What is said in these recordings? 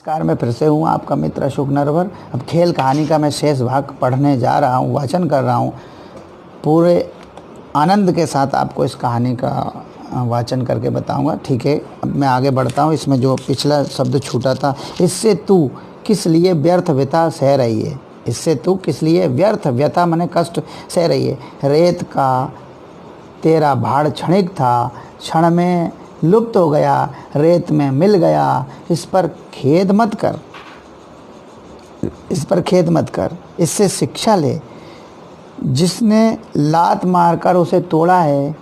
नमस्कार, मैं फिर से हूँ आपका मित्र अशोक नरवर। अब खेल कहानी का मैं शेष भाग पढ़ने जा रहा हूँ, वाचन कर रहा हूँ। पूरे आनंद के साथ आपको इस कहानी का वाचन करके बताऊँगा। ठीक है, अब मैं आगे बढ़ता हूँ। इसमें जो पिछला शब्द छूटा था, इससे तू किस लिए व्यर्थ व्यथा सह रही है। इससे तू किस लिए व्यर्थ व्यथा माने कष्ट सह रही है। रेत का तेरा भाड़ क्षणिक था, क्षण में लुप्त हो गया, रेत में मिल गया। इस पर खेद मत कर, इस पर खेद मत कर, इससे शिक्षा ले। जिसने लात मारकर उसे तोड़ा है,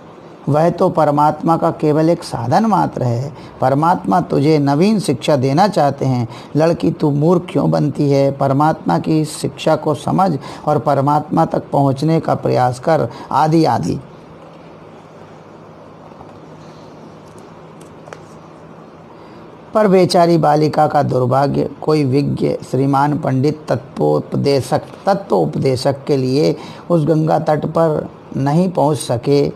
वह तो परमात्मा का केवल एक साधन मात्र है। परमात्मा तुझे नवीन शिक्षा देना चाहते हैं। लड़की, तू मूर्ख क्यों बनती है? परमात्मा की शिक्षा को समझ और परमात्मा तक पहुंचने का प्रयास कर। आदि आदि। पर बेचारी बालिका का दुर्भाग्य, कोई विज्ञ श्रीमान पंडित तत्वोपदेशक के लिए उस गंगा तट पर नहीं पहुंच सके।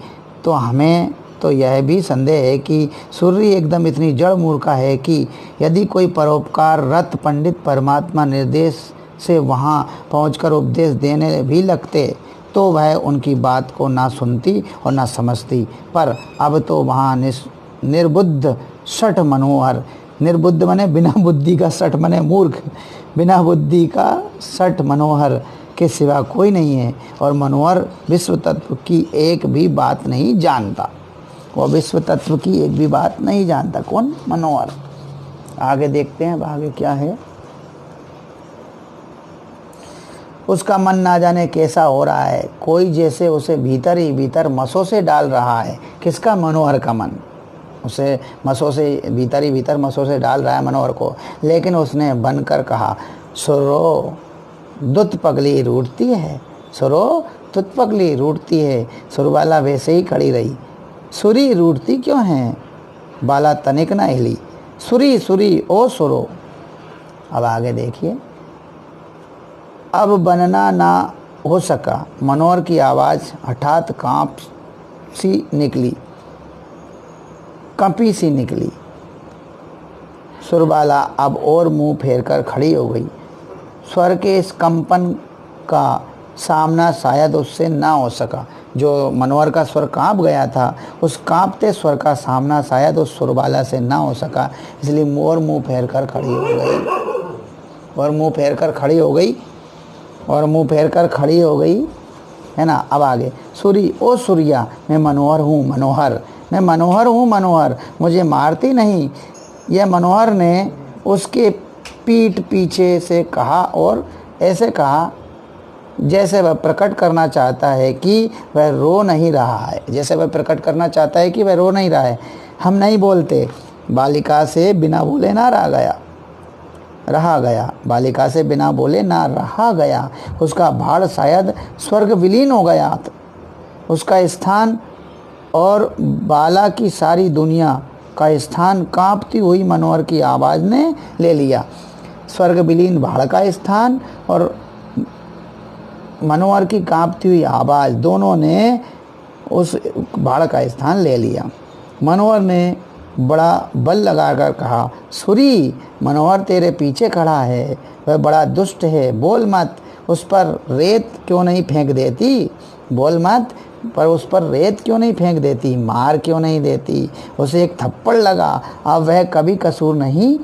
तो हमें तो यह भी संदेह है कि सूर्य एकदम इतनी जड़ मूर्खा है कि यदि कोई परोपकार रत पंडित परमात्मा निर्देश से वहां पहुंचकर उपदेश देने भी लगते तो वह उनकी बात को ना सुनती और ना समझती। पर अब तो वहाँ निर्बुद्ध शठ मनोहर, निर्बुद्ध माने बिना बुद्धि का, शठ माने मूर्ख, बिना बुद्धि का शठ मनोहर के सिवा कोई नहीं है। और मनोहर विश्व तत्व की एक भी बात नहीं जानता। वह विश्व तत्व की एक भी बात नहीं जानता। कौन? मनोहर। आगे देखते हैं, आगे क्या है। उसका मन ना जाने कैसा हो रहा है, कोई जैसे उसे भीतर ही भीतर मसों से डाल रहा है। किसका? मनोहर का मन उसे मसों से भीतर ही भीतर मसों से डाल रहा है मनोहर को। लेकिन उसने बनकर कहा, सुरो दुत पगली रूठती है, सुरो दुत पगली रूठती है। सुरबाला वैसे ही खड़ी रही। सुरी रूठती क्यों है? बाला तनिक न हिली। सुरी सुरी ओ सुरो। अब आगे देखिए। अब बनना ना हो सका। मनोहर की आवाज़ हठात कंपी सी निकली। सुरबाला अब और मुंह फेरकर खड़ी हो गई। स्वर के इस कंपन का सामना शायद उससे ना हो सका। जो मनोहर का स्वर कांप गया था, उस कांपते स्वर का सामना शायद उस सुरबाला से ना हो सका। इसलिए और मुंह फेर कर खड़ी हो गई, है ना। अब आगे। सुरी ओ सूर्या, मैं मनोहर हूँ मनोहर, मैं मनोहर हूँ मनोहर, मुझे मारती नहीं। यह मनोहर ने उसके पीठ पीछे से कहा और ऐसे कहा जैसे वह प्रकट करना चाहता है कि वह रो नहीं रहा है। हम नहीं बोलते। बालिका से बिना बोले ना रहा गया। उसका भाड़ शायद स्वर्ग विलीन हो गया। उसका स्थान और बाला की सारी दुनिया का स्थान कांपती हुई मनोहर की आवाज़ ने ले लिया। स्वर्ग विलीन भाड़ का स्थान और मनोहर की कांपती हुई आवाज़, दोनों ने उस भाड़ का स्थान ले लिया। मनोहर ने बड़ा बल लगाकर कहा, सुरी, मनोहर तेरे पीछे खड़ा है, वह बड़ा दुष्ट है, बोल मत। उस पर रेत क्यों नहीं फेंक देती? मार क्यों नहीं देती? उसे एक थप्पड़ लगा। अब वह कभी कसूर नहीं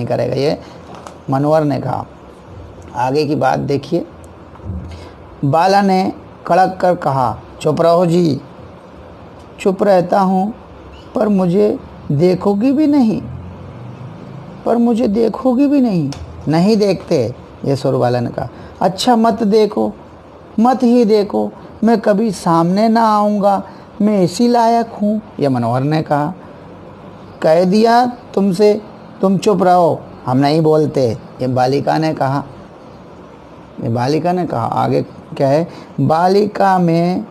करेगा। ये मनोहर ने कहा। आगे की बात देखिए। बाला ने कड़क कर कहा, चुप रहो जी। चुप रहता हूँ, पर मुझे देखोगी भी नहीं। नहीं देखते, ये सुरबाला ने कहा। अच्छा, मत ही देखो, मैं कभी सामने ना आऊँगा, मैं इसी लायक हूँ, यह मनोहर ने कहा। कह दिया तुमसे, तुम चुप रहो, हम नहीं बोलते, ये बालिका ने कहा। आगे क्या है। बालिका में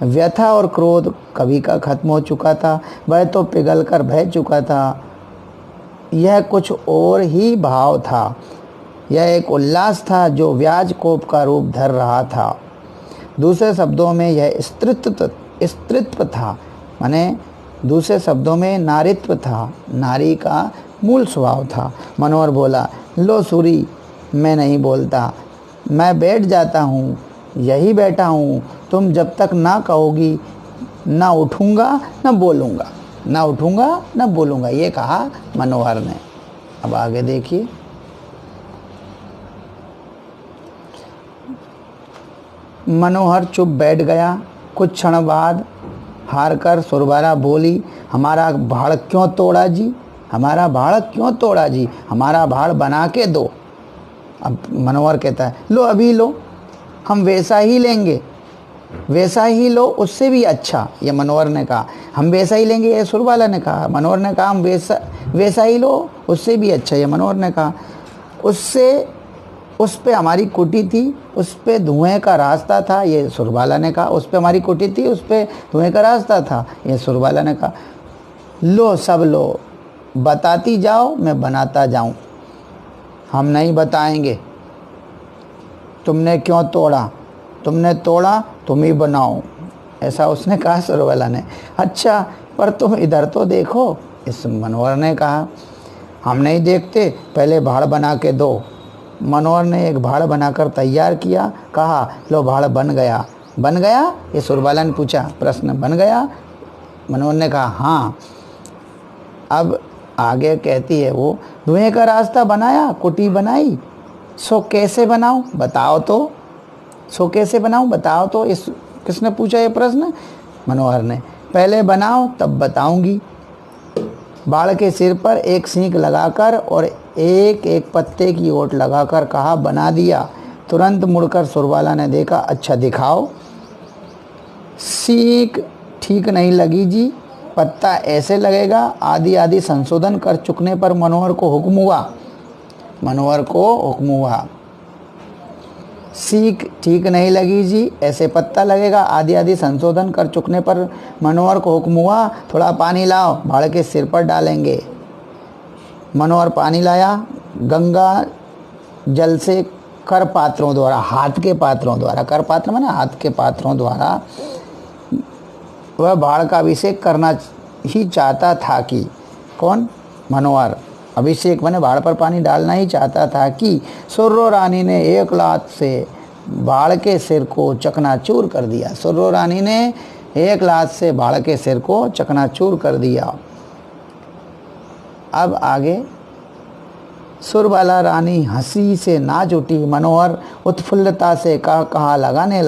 व्यथा और क्रोध कभी का खत्म हो चुका था। वह तो पिघल कर बह चुका था। यह कुछ और ही भाव था। यह एक उल्लास था जो व्याज कोप का रूप धर रहा था। दूसरे शब्दों में यह स्त्रीत्व था, माने दूसरे शब्दों में नारीत्व था। नारी का मूल स्वभाव था। मनोहर बोला, लो सूरी, मैं नहीं बोलता, मैं बैठ जाता हूँ, यही बैठा हूँ, तुम जब तक ना कहोगी ना उठूँगा ना बोलूँगा, ना उठूँगा ना बोलूँगा, ये कहा मनोहर ने। अब आगे देखिए। मनोहर चुप बैठ गया। कुछ क्षण बाद हार कर सुरबाला बोली, हमारा भाड़ क्यों तोड़ा जी, हमारा भाड़ क्यों तोड़ा जी, हमारा भाड़ बना के दो। अब मनोहर कहता है, लो अभी लो, हम वैसा ही लेंगे, वैसा ही लो, उससे भी अच्छा। ये मनोहर ने कहा, हम वैसा ही लेंगे, ये सुरबाला ने कहा। मनोहर ने कहा, हम वैसा ही लो, उससे भी अच्छा। ये मनोहर ने कहा, उस पे हमारी कुटी थी, उस पे धुएं का रास्ता था। ये सुरबाला ने कहा, उस पे हमारी कुटी थी, उस पे धुएं का रास्ता था। ये सुरबाला ने कहा, लो सब लो, बताती जाओ, मैं बनाता जाऊं। हम नहीं बताएंगे, तुमने क्यों तोड़ा, तुमने तोड़ा, तुम ही बनाओ, ऐसा उसने कहा सुरबाला ने। अच्छा, पर तुम इधर तो देखो, इस मनोहर ने कहा। हम नहीं देखते, पहले भाड़ बना के दो। मनोहर ने एक भाड़ बनाकर तैयार किया। कहा, लो भाड़ बन गया। बन गया? ये सुरबाला ने पूछा प्रश्न। बन गया? मनोहर ने कहा, हाँ। अब आगे कहती है वो, धुएं का रास्ता बनाया, कुटी बनाई, सो कैसे बनाऊं, बताओ तो। सो कैसे बनाऊं, बताओ तो। इस किसने पूछा ये प्रश्न? मनोहर ने। पहले बनाओ तब बताऊंगी। बाड़ के सिर पर एक सींग लगाकर और एक एक पत्ते की ओट लगाकर कहा, बना दिया। तुरंत मुड़कर सुरबाला ने देखा, अच्छा दिखाओ। सींग ठीक नहीं लगी जी, पत्ता ऐसे लगेगा। आदि आदि संशोधन कर चुकने पर मनोहर को हुक्म हुआ, सीख ठीक नहीं लगी जी, ऐसे पत्ता लगेगा। आदि आदि संशोधन कर चुकने पर मनोहर को हुक्म हुआ, थोड़ा पानी लाओ, भाड़ के सिर पर डालेंगे। मनोहर पानी लाया। गंगा जल से कर पात्रों द्वारा, हाथ के पात्रों द्वारा, कर पात्र माने हाथ के पात्रों द्वारा वह भाड़ का अभिषेक करना ही चाहता था कि, कौन? मनोहर। अभिषेक माने भाड़ पर पानी डालना ही चाहता था कि सुर्रो रानी ने एक लात से भाड़ के सिर को चकनाचूर कर दिया। सुर्रो रानी ने एक लात से भाड़ के सिर को चकनाचूर कर दिया। अब आगे, सुरबाला रानी हंसी से नाच उठी। मनोहर उत्फुल्लता से कहा लगाने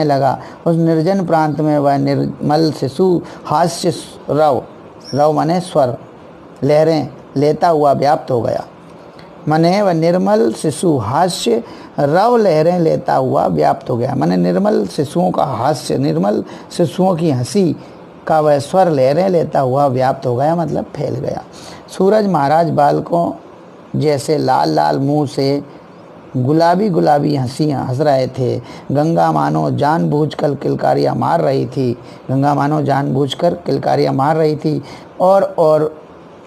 लगा। उस निर्जन प्रांत में वह निर्मल शिशु हास्य रव माने स्वर लहरें लेता हुआ व्याप्त हो गया। माने वह निर्मल शिशु हास्य रव लहरें लेता हुआ व्याप्त हो गया। माने निर्मल शिशुओं का हास्य, निर्मल शिशुओं की हंसी का वह स्वर लहरें लेता हुआ व्याप्त हो गया, मतलब फैल गया। सूरज महाराज बालकों जैसे लाल लाल मुंह से गुलाबी गुलाबी हंस रहे थे। गंगा मानो जानबूझकर किलकारियाँ मार रही थी।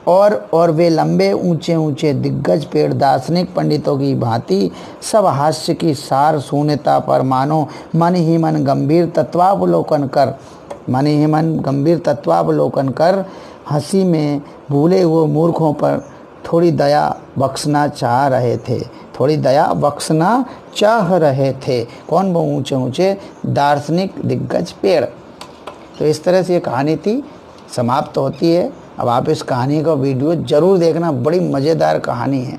और वे लंबे ऊंचे ऊंचे दिग्गज पेड़ दार्शनिक पंडितों की भांति सब हास्य की सार शून्यता पर मानो मन ही मन गंभीर तत्वावलोकन कर हंसी में भूले हुए मूर्खों पर थोड़ी दया बख्शना चाह रहे थे। कौन? वो ऊंचे ऊंचे दार्शनिक दिग्गज पेड़। तो इस तरह से ये कहानी थी, समाप्त होती है। अब आप इस कहानी का वीडियो जरूर देखना, बड़ी मज़ेदार कहानी है।